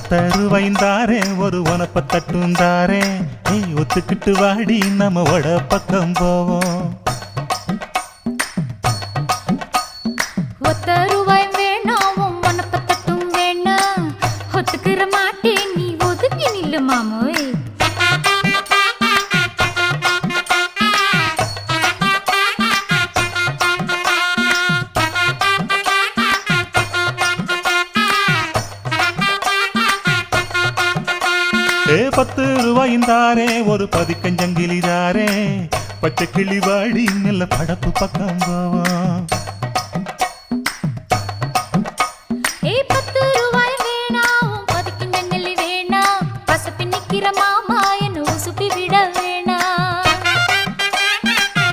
10 ரூபாய்ந்தாரே ஒரு உனப்ப தட்டுந்தாரே ஒத்துக்கிட்டு வாடி நம்ம வட பக்கம் போவோம் 10 ரூபாய் வேணாம் உனப்ப தட்டும் வேணாம் ஒத்துக்கிற மாட்டேன் நீ ஒதுங்கி நில்லு மாமோய் 10 ரூபாய்ந்தாரே ஒரு பதிக்கஞ்சங்கிலிதாரே பச்சை கிளி வாடி நல்ல படப்பு பக்கம் போவோம்